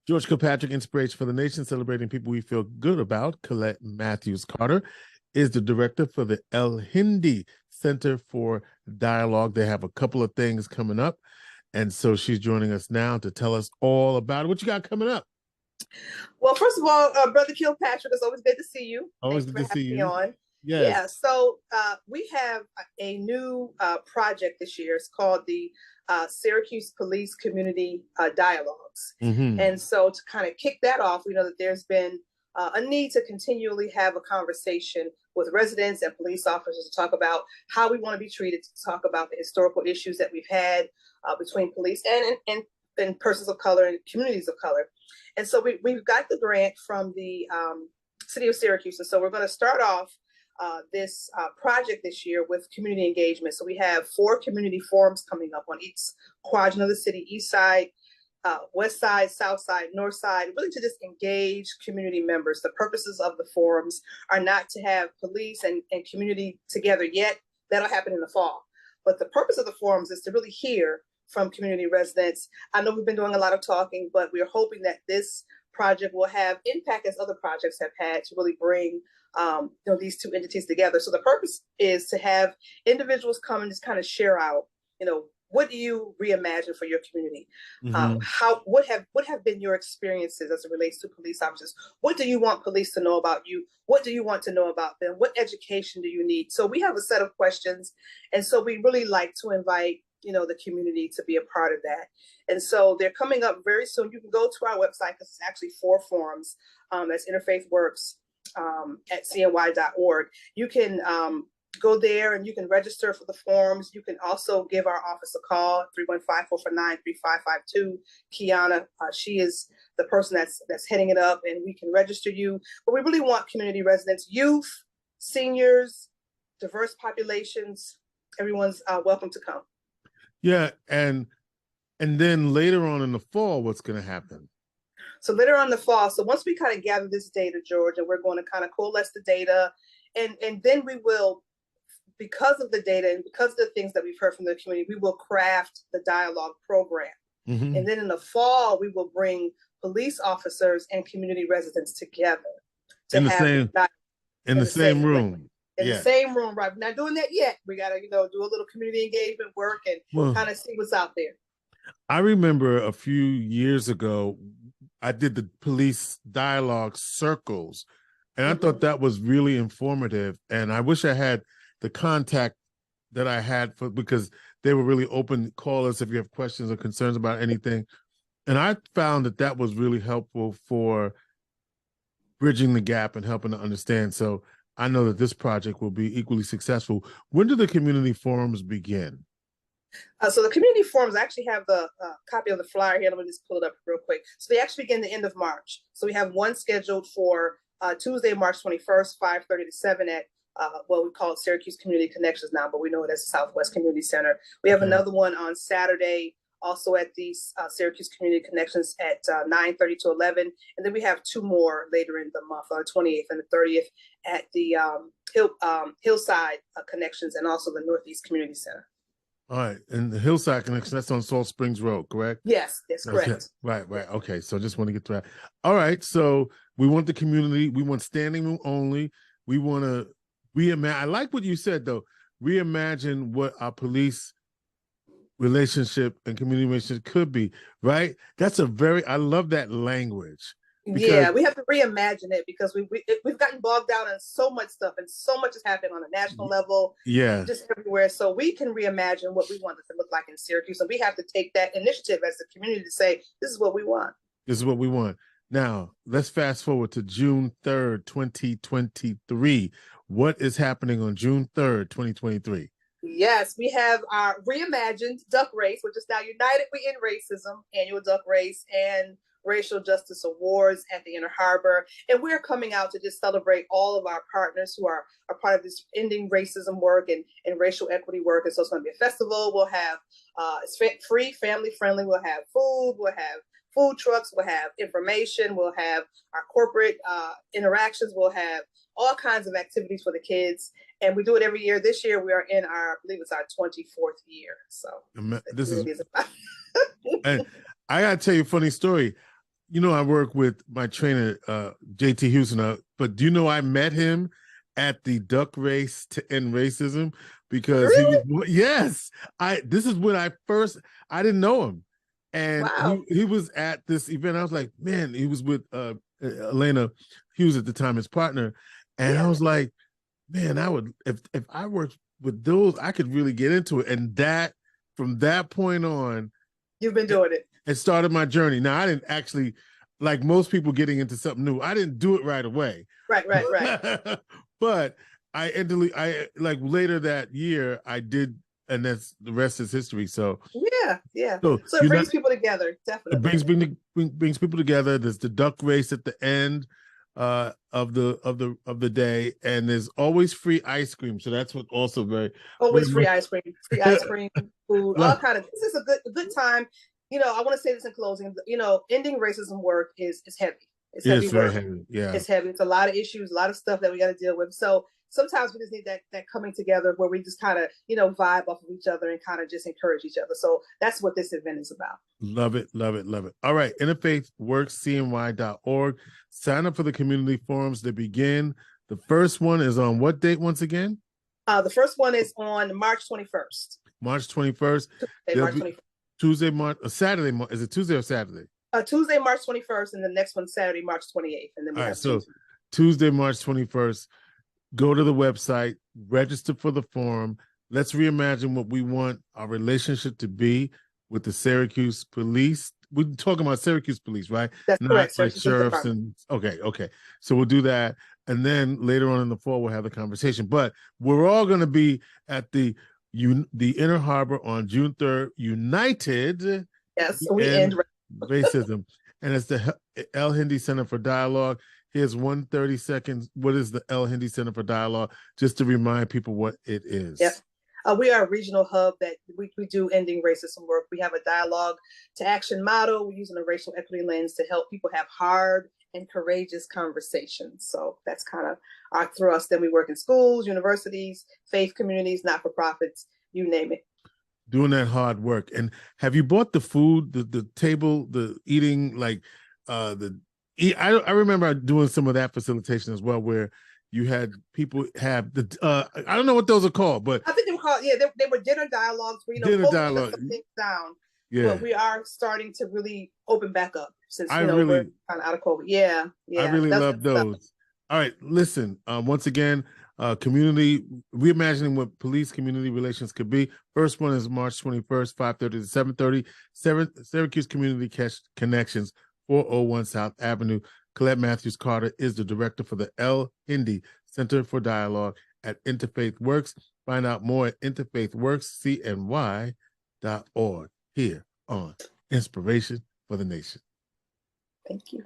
George Kilpatrick Inspiration for the Nation, celebrating people we feel good about. Colette Matthews-Carter is the director for the El Hindi Center for Dialogue. They have a couple of things coming up, and so she's joining us now to tell us all about it. What you got coming up? Well, first of all, Brother Kilpatrick, it's always good to see you. Always Thanks good for to see having you. me on. Yes. Yeah, so we have a new project this year. It's called the Syracuse Police Community Dialogues. Mm-hmm. And so to kind of kick that off, we know that there's been a need to continually have a conversation with residents and police officers to talk about how we want to be treated, to talk about the historical issues that we've had between police and persons of color and communities of color. And so we've got the grant from the city of Syracuse. And so we're going to start off this project this year with community engagement. So we have 4 community forums coming up on each quadrant of the city: east side, west side, south side, north side, really to just engage community members. The purposes of the forums are not to have police and community together yet. That'll happen in the fall. But the purpose of the forums is to really hear from community residents. I know we've been doing a lot of talking, but we're hoping that this project will have impact as other projects have had to really bring these two entities together. So the purpose is to have individuals come and just kind of share out, what do you reimagine for your community? Mm-hmm. What have been your experiences as it relates to police officers? What do you want police to know about you? What do you want to know about them? What education do you need? So we have a set of questions. And so we really like to invite the community to be a part of that. And so they're coming up very soon. You can go to our website, because it's actually 4 forums. That's Interfaith Works at cny.org. You can go there and you can register for the forums. You can also give our office a call, 315-449-3552. Kiana, she is the person that's heading it up, and we can register you. But we really want community residents, youth, seniors, diverse populations. Everyone's welcome to come. Yeah, and then later on in the fall, what's going to happen? So later on in the fall, so once we kind of gather this data, George, and we're going to kind of coalesce the data, and then we will, because of the data and because of the things that we've heard from the community, we will craft the dialogue program. Mm-hmm. And then in the fall, we will bring police officers and community residents together in the same room. In the same room, right? We're not doing that yet. We got to, do a little community engagement work and kind of see what's out there. I remember a few years ago, I did the police dialogue circles, and I thought that was really informative. And I wish I had the contact that I had because they were really open. Call us if you have questions or concerns about anything. And I found that was really helpful for bridging the gap and helping to understand. So I know that this project will be equally successful. When do the community forums begin? So the community forums, I actually have the copy of the flyer here. Let me just pull it up real quick. So they actually begin the end of March. So we have one scheduled for Tuesday, March 21st, 5:30 to 7 at we call it Syracuse Community Connections now, but we know it as the Southwest Community Center. We have another one on Saturday, also at the Syracuse Community Connections at 9:30 to 11. And then we have 2 more later in the month, on the 28th and the 30th at the Hillside Connections and also the Northeast Community Center. All right. And the Hillside Connection, that's on Salt Springs Road, correct? Yes, that's correct. Right. Okay. So just want to get to that. All right. So we want the community. We want standing room only. We want to reimagine. I like what you said, though. Reimagine what our police relationship and community relationship could be, right? I love that language. Yeah, we have to reimagine it because we've gotten bogged down in so much stuff, and so much is happening on a national level, just everywhere. So we can reimagine what we want it to look like in Syracuse. So we have to take that initiative as a community to say, this is what we want. This is what we want. Now, let's fast forward to June 3rd, 2023. What is happening on June 3rd, 2023? Yes, we have our reimagined duck race, which is now United We End Racism annual duck race and Racial Justice Awards at the Inner Harbor. And we're coming out to just celebrate all of our partners who are part of this ending racism work and racial equity work. And so it's going to be a festival. We'll have, it's free, family friendly. We'll have food. We'll have food trucks. We'll have information. We'll have our corporate interactions. We'll have all kinds of activities for the kids. And we do it every year. This year we are in I believe it's our 24th year. So this is, and I got to tell you a funny story. you know, I work with my trainer, JT Houston, but do you know I met him at the duck race to end racism because Really? yes, this is when I didn't know him. And Wow. he was at this event. I was like, man, he was with Elena Hughes at the time, his partner. And I was like, man, I would, if I worked with those, I could really get into it. And from that point on, you've been doing it. It started my journey. Now, I didn't actually, like most people getting into something new, I didn't do it right away. Right. But I like later that year, I did, and that's the rest is history. So yeah. So it brings people together, definitely. It brings people together. There's the duck race at the end of the day, and there's always free ice cream. So that's what also always free ice cream, food, all kind of. This is a good time. You know, I want to say this in closing. You know, ending racism work is heavy. It's heavy work. Heavy. Yeah, it's heavy. It's a lot of issues, a lot of stuff that we got to deal with. So sometimes we just need that coming together where we just kind of, you know, vibe off of each other and kind of just encourage each other. So that's what this event is about. Love it. All right. Interfaith Works, CNY.org. Sign up for the community forums to begin. The first one is on what date once again? The first one is on March 21st. March 21st. Saturday. Is it Tuesday or Saturday? Tuesday, March 21st, and the next one Saturday, March 28th. And then we have so Tuesday, March 21st. Go to the website, register for the forum. Let's reimagine what we want our relationship to be with the Syracuse police. We're talking about Syracuse police, right? That's correct. Like sheriffs and okay. So we'll do that. And then later on in the fall, we'll have the conversation. But we're all going to be at the Inner Harbor on June 3rd, united. Yes, we end racism. And it's the El Hindi Center for Dialogue. Here's 130 seconds. What is the El Hindi Center for Dialogue? Just to remind people what it is. Yep. We are a regional hub that we do ending racism work. We have a dialogue to action model. We're using a racial equity lens to help people have hard and courageous conversations. So that's kind of our thrust. Then we work in schools, universities, faith communities, not-for-profits, you name it. Doing that hard work. And have you bought the food, the table, the eating, like I remember doing some of that facilitation as well, where you had people have I don't know what those are called, but I think they were called, they were dinner dialogues where, dinner dialogue. Things down. Yeah. But we are starting to really open back up since we're kind of out of COVID. Yeah. I really love those. Stuff. All right, listen, once again, community, reimagining what police community relations could be. First one is March 21st, 5:30 to 7:30, Syracuse Community Connections, 401 South Avenue. Colette Matthews-Carter is the director for the El Hindi Center for Dialogue at Interfaith Works. Find out more at interfaithworkscny.org here on Inspiration for the Nation. Thank you.